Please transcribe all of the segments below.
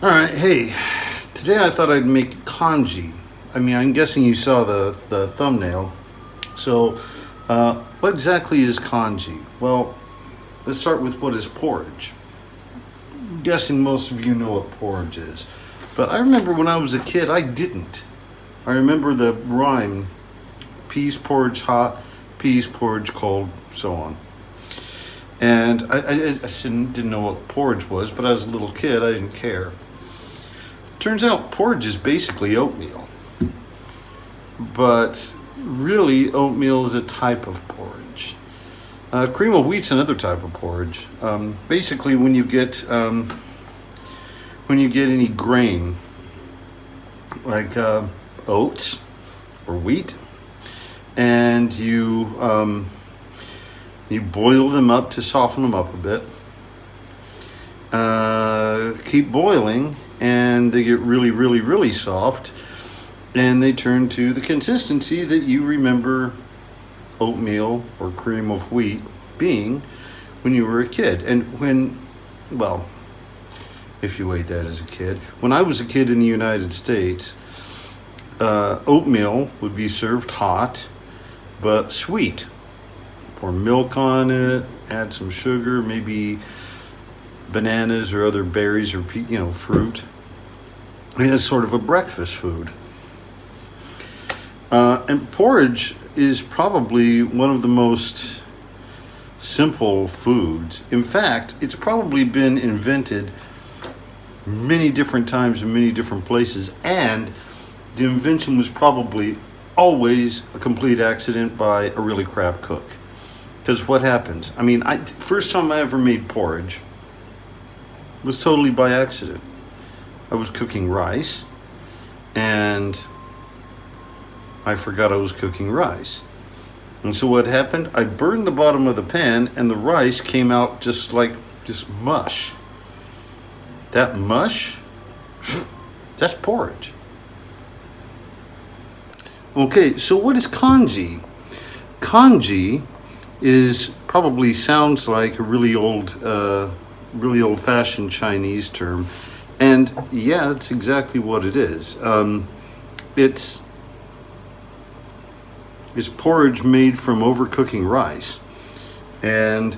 All right, hey, today I thought I'd make congee. I mean, I'm guessing you saw the thumbnail. So, what exactly is congee? Well, let's start with what is porridge. I'm guessing most of you know what porridge is. But I remember when I was a kid, I didn't. I remember the rhyme peas porridge hot, peas porridge cold, so on. And I didn't know what porridge was, but as a little kid, I didn't care. Turns out porridge is basically oatmeal. But really, oatmeal is a type of porridge. Cream of wheat's another type of porridge. Basically, when you get any grain, like oats or wheat, and you boil them up to soften them up a bit. Keep boiling, and they get really, really, really soft, and they turn to the consistency that you remember oatmeal or cream of wheat being when you were a kid. And well, if you ate that as a kid. When I was a kid in the United States, oatmeal would be served hot, but sweet. Pour milk on it, add some sugar, maybe bananas or other berries or fruit. It's sort of a breakfast food. And porridge is probably one of the most simple foods. In fact, it's probably been invented many different times in many different places, and the invention was probably always a complete accident by a really crap cook. Because what happens? I mean, first time I ever made porridge was totally by accident. I was cooking rice, and I forgot I was cooking rice. And so what happened? I burned the bottom of the pan, and the rice came out just mush. That mush? That's porridge. Okay, so what is congee? Congee probably sounds like a really old-fashioned Chinese term, and yeah, that's exactly what it is. It's porridge made from overcooking rice, and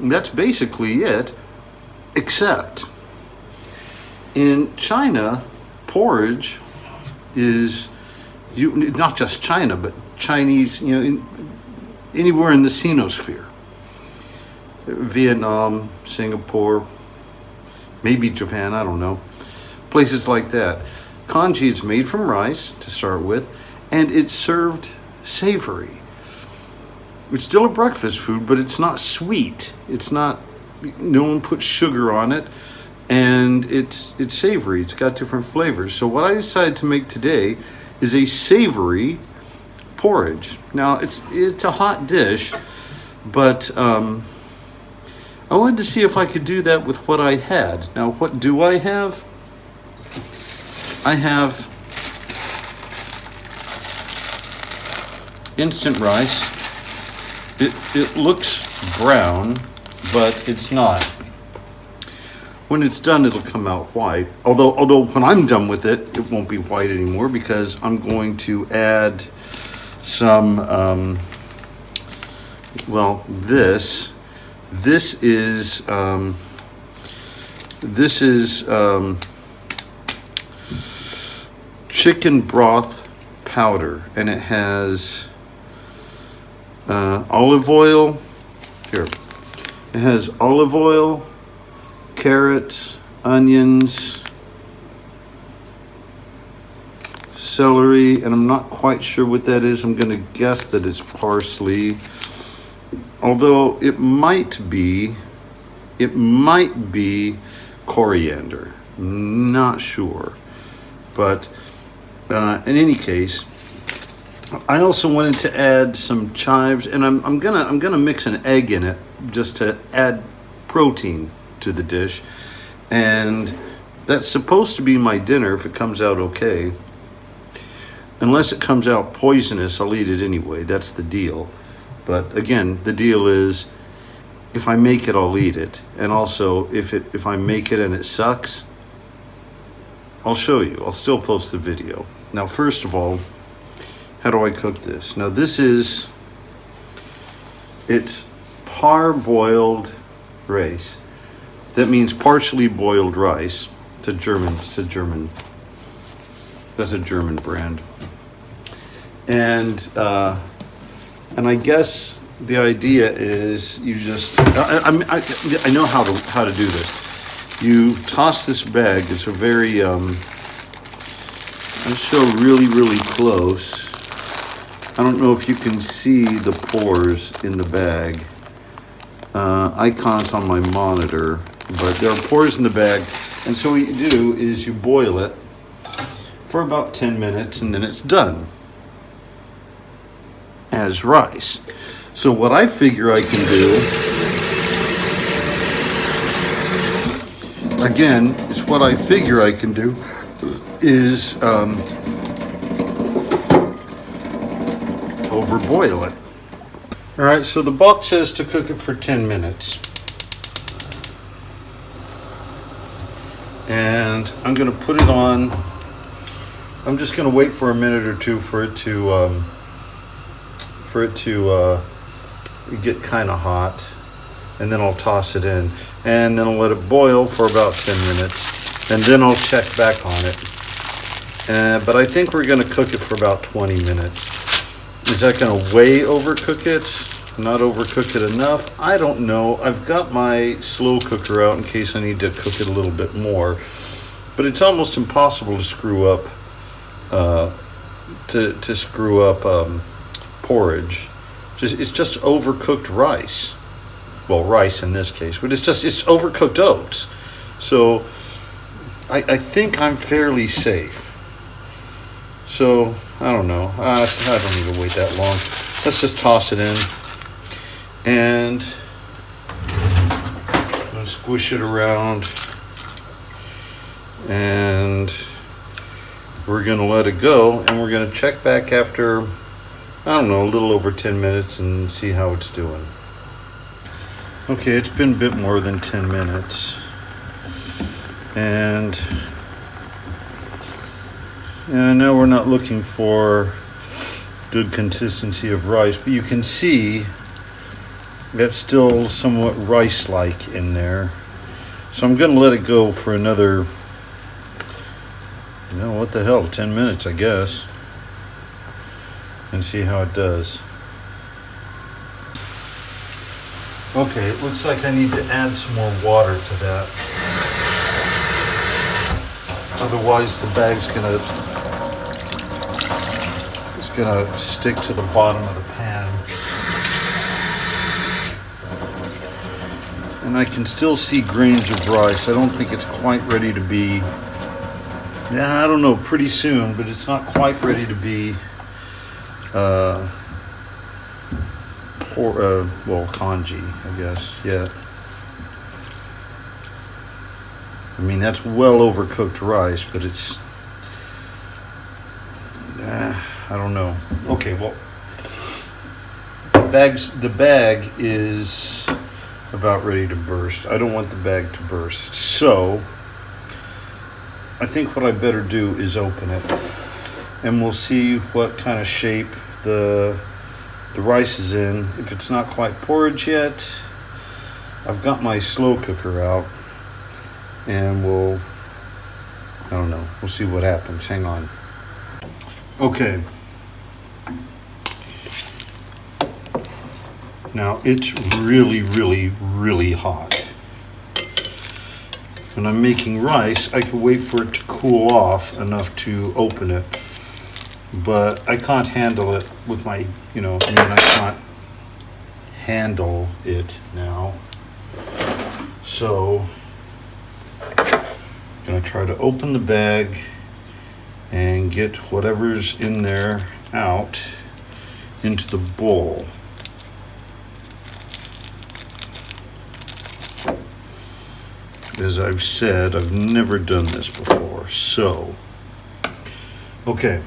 that's basically it. Except in China, porridge is not just China, but Chinese. Anywhere in the Sinosphere. Vietnam, Singapore, maybe Japan, I don't know. Places like that. Congee is made from rice to start with, and it's served savory. It's still a breakfast food, but it's not sweet. No one puts sugar on it, and it's savory. It's got different flavors. So what I decided to make today is a savory porridge. Now it's a hot dish, but I wanted to see if I could do that with what I had. Now, what do I have? I have instant rice. It looks brown, but it's not. When it's done, it'll come out white. Although when I'm done with it, it won't be white anymore because I'm going to add some, this is chicken broth powder, and it has olive oil. Here, it has olive oil, carrots, onions, celery, and I'm not quite sure what that is. I'm going to guess that it's parsley, although it might be coriander. Not sure, but in any case, I also wanted to add some chives, and I'm gonna mix an egg in it just to add protein to the dish, and that's supposed to be my dinner if it comes out okay. Unless it comes out poisonous, I'll eat it anyway. That's the deal. But again, the deal is if I make it, I'll eat it. And also, if I make it and it sucks, I'll show you. I'll still post the video. Now, first of all, how do I cook this? Now, it's parboiled rice. That means partially boiled rice. That's a German brand. And I guess the idea is you just, I know how to do this. You toss this bag. It's a very, I'll show really, really close. I don't know if you can see the pores in the bag. Icons on my monitor, but there are pores in the bag. And so what you do is you boil it for about 10 minutes and then it's done as rice. So what I figure I can do, again, is what I figure I can do is overboil it. All right, so the box says to cook it for 10 minutes. And I'm gonna put it on, I'm just gonna wait for a minute or two for it to get kind of hot, and then I'll toss it in, and then I'll let it boil for about 10 minutes, and then I'll check back on it. But I think we're gonna cook it for about 20 minutes. Is that gonna way overcook it? Not overcook it enough? I don't know. I've got my slow cooker out in case I need to cook it a little bit more, but it's almost impossible to screw up porridge. It's just overcooked rice. Well, rice in this case, but it's overcooked oats. So I think I'm fairly safe. So I don't know. I don't need to wait that long. Let's just toss it in. And I'm gonna squish it around, and we're gonna let it go, and we're gonna check back after, I don't know, a little over 10 minutes and see how it's doing. Okay, it's been a bit more than 10 minutes, and now we're not looking for good consistency of rice, but you can see that's still somewhat rice-like in there. So I'm going to let it go for another, what the hell, 10 minutes, I guess, and see how it does. Okay, it looks like I need to add some more water to that. Otherwise, the bag's gonna stick to the bottom of the pan. And I can still see grains of rice. I don't think it's quite ready to be, I don't know, pretty soon, but it's not quite ready to be congee, I guess, yet. I mean, that's well overcooked rice, but it's, I don't know. Okay, well, the bag is about ready to burst. I don't want the bag to burst. So I think what I better do is open it, and we'll see what kind of shape the rice is in. If it's not quite porridge yet, I've got my slow cooker out, and we'll see what happens. Hang on. Okay. Now it's really, really, really hot. When I'm making rice, I can wait for it to cool off enough to open it. But I can't handle it with my, I can't handle it now. So I'm gonna try to open the bag and get whatever's in there out into the bowl. As I've said, I've never done this before, so, okay.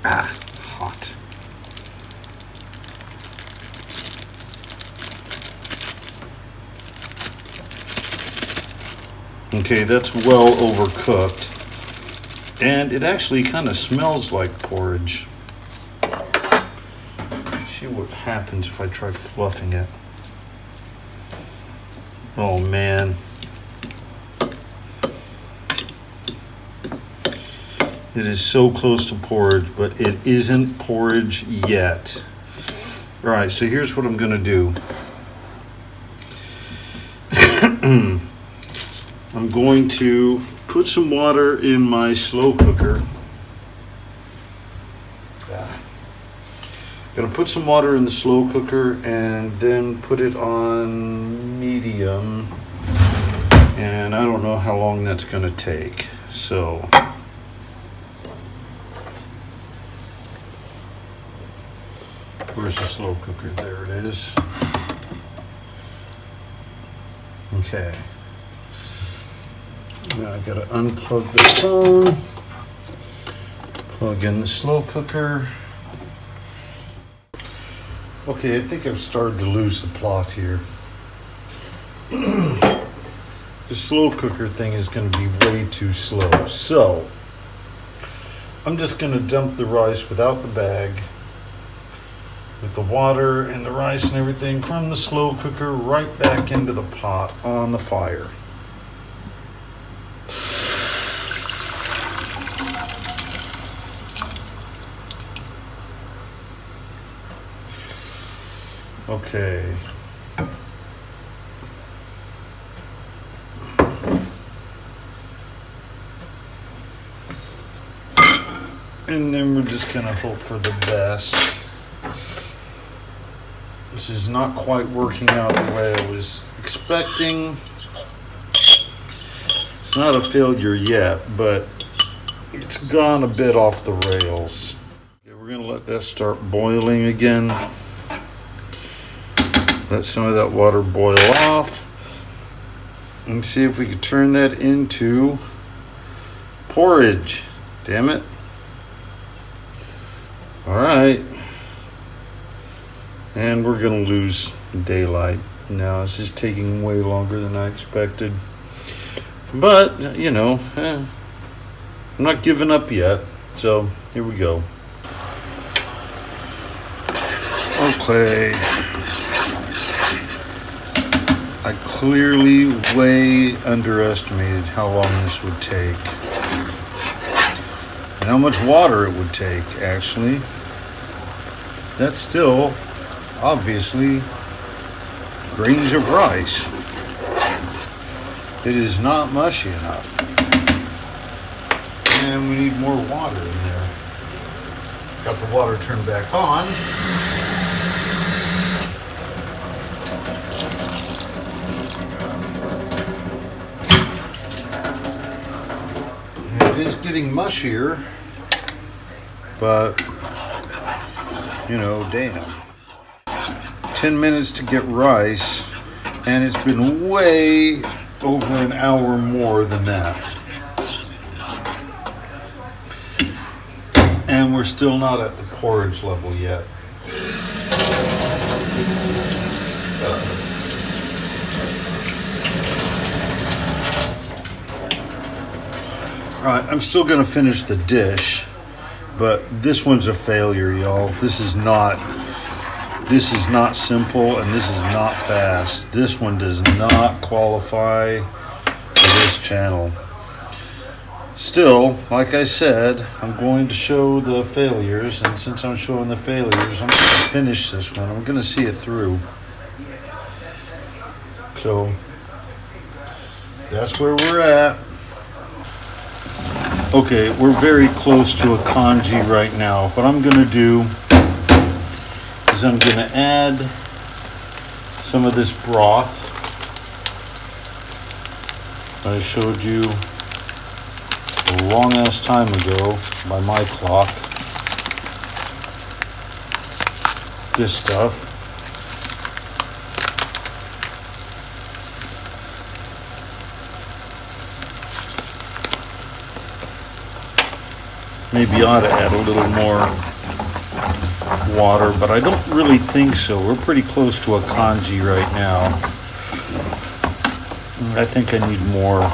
Hot. Okay, that's well overcooked. And it actually kind of smells like porridge. Let's see what happens if I try fluffing it. Oh man. It is so close to porridge, but it isn't porridge yet. All right, so here's what I'm going to do. I'm going to put some water in my slow cooker. Gonna put some water in the slow cooker and then put it on medium. And I don't know how long that's gonna take. So where's the slow cooker? There it is. Okay. Now I gotta unplug the phone, plug in the slow cooker. Okay, I think I've started to lose the plot here. The slow cooker thing is gonna be way too slow. So, I'm just gonna dump the rice without the bag, with the water and the rice and everything from the slow cooker right back into the pot on the fire. Okay. And then we're just gonna hope for the best. This is not quite working out the way I was expecting. It's not a failure yet, but it's gone a bit off the rails. Okay, we're gonna let that start boiling again. Let some of that water boil off and see if we can turn that into porridge. Damn it. All right. And we're gonna lose daylight now. This is taking way longer than I expected. But, you know, I'm not giving up yet. So here we go. Okay. I clearly way underestimated how long this would take. And how much water it would take, actually. That's still, obviously, grains of rice. It is not mushy enough. And we need more water in there. Got the water turned back on. It is getting mushier, but, you know, damn. 10 minutes to get rice, and it's been way over an hour more than that. And we're still not at the porridge level yet. Alright, I'm still going to finish the dish, but this one's a failure, y'all. This is not simple, and this is not fast. This one does not qualify for this channel. Still, like I said, I'm going to show the failures, and since I'm showing the failures, I'm going to finish this one. I'm going to see it through. So, that's where we're at. Okay, we're very close to a congee right now. What I'm going to do is I'm going to add some of this broth I showed you a long ass time ago by my clock. This stuff. Maybe I ought to add a little more water, but I don't really think so. We're pretty close to a congee right now. I think I need more.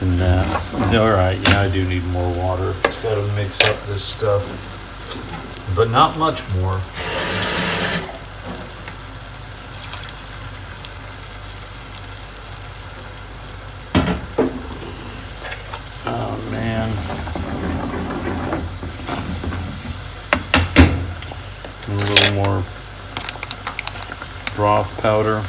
than that. All right, yeah, I do need more water. It's got to mix up this stuff, but not much more. Oh man. A little more broth powder.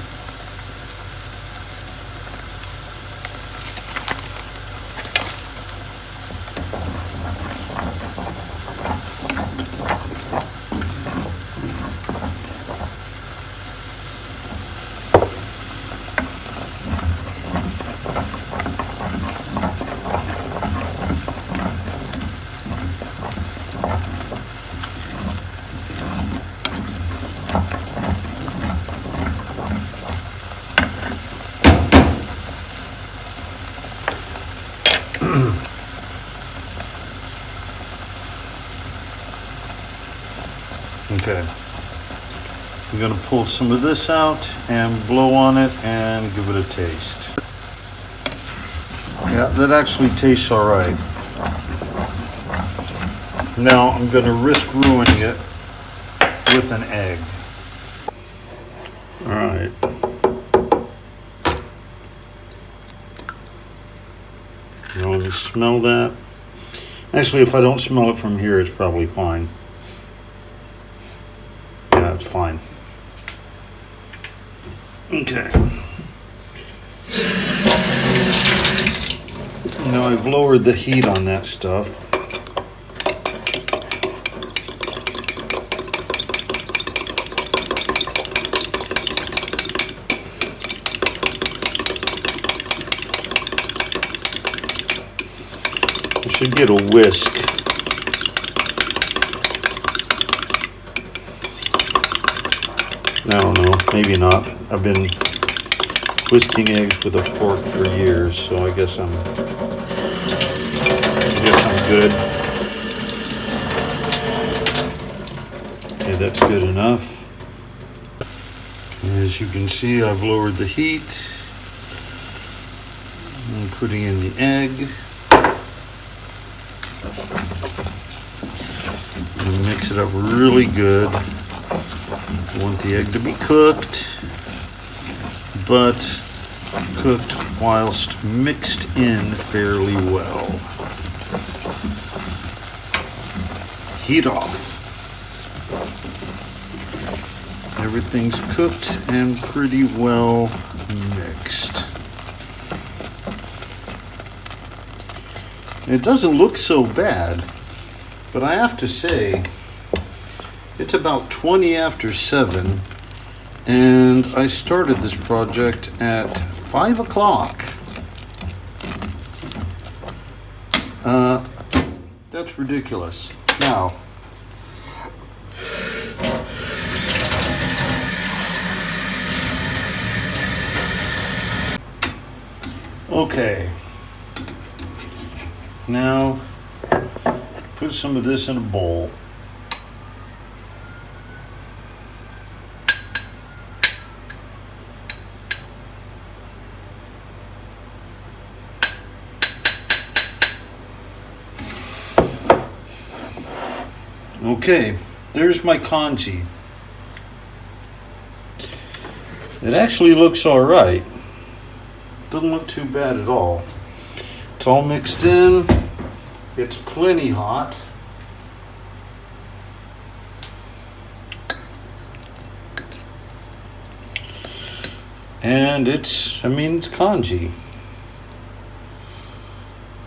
Okay, I'm going to pull some of this out and blow on it and give it a taste. Yeah, that actually tastes all right. Now I'm going to risk ruining it with an egg. All right. Now let me smell that. Actually, if I don't smell it from here, it's probably fine. Yeah, it's fine. Okay. Now I've lowered the heat on that stuff. I should get a whisk. I don't know, maybe not. I've been whisking eggs with a fork for years, so I guess I'm good. Okay, that's good enough. As you can see, I've lowered the heat. I'm putting in the egg. And mix it up really good. I want the egg to be cooked, but cooked whilst mixed in fairly well. Heat off. Everything's cooked and pretty well mixed. It doesn't look so bad, but I have to say, it's about 20 after 7, and I started this project at 5 o'clock. That's ridiculous. Now, okay. Now, put some of this in a bowl. Okay, there's my congee. It actually looks all right. Doesn't look too bad at all. It's all mixed in. It's plenty hot. And it's congee.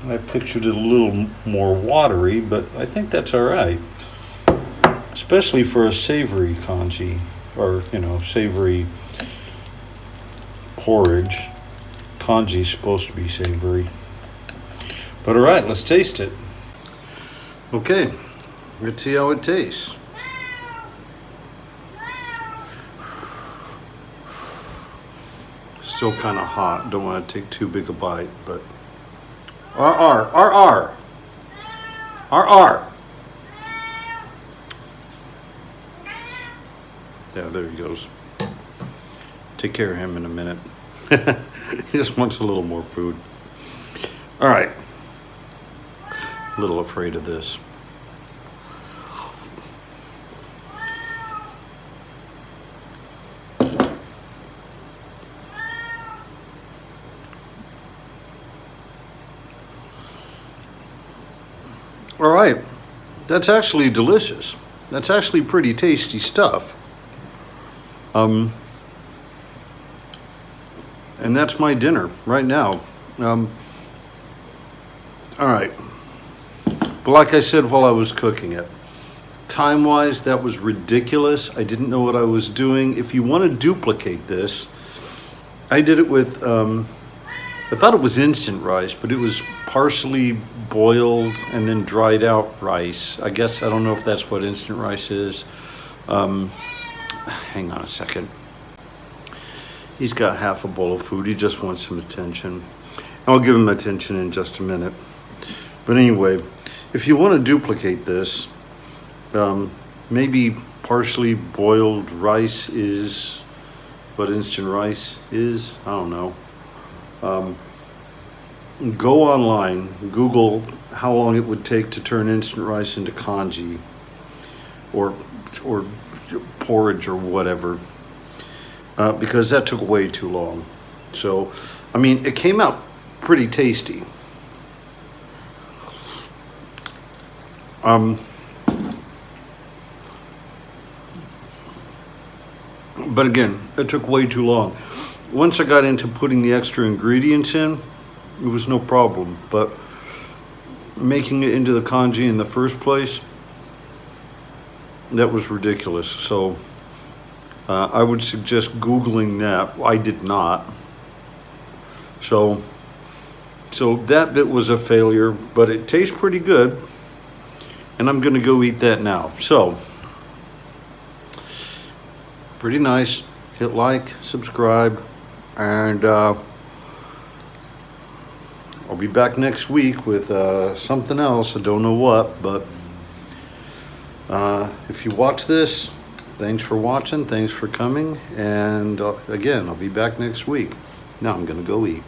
I pictured it a little more watery, but I think that's all right. Especially for a savory congee, or, savory porridge. Congee's supposed to be savory. But all right, let's taste it. Okay, let's see how it tastes. Still kind of hot. Don't want to take too big a bite, but R. Yeah, there he goes. Take care of him in a minute. He just wants a little more food. All right. A little afraid of this. All right. That's actually delicious. That's actually pretty tasty stuff. And that's my dinner right now. All right. But like I said while I was cooking it, time-wise, that was ridiculous. I didn't know what I was doing. If you want to duplicate this, I did it with, I thought it was instant rice, but it was partially boiled and then dried out rice. I guess, I don't know if that's what instant rice is. Hang on a second. He's got half a bowl of food. He just wants some attention. I'll give him attention in just a minute. But anyway, if you want to duplicate this, maybe partially boiled rice is what instant rice is. I don't know. Go online, Google how long it would take to turn instant rice into congee or porridge or whatever, because that took way too long. So, I mean, it came out pretty tasty. But again, it took way too long. Once I got into putting the extra ingredients in, it was no problem. But making it into the congee in the first place, that was ridiculous. So I would suggest Googling that. I did not. So that bit was a failure, but it tastes pretty good. And I'm gonna go eat that now. So, pretty nice. Hit like, subscribe, and I'll be back next week with something else. I don't know what, but if you watch this, thanks for watching, thanks for coming, and again, I'll be back next week. Now I'm gonna go eat.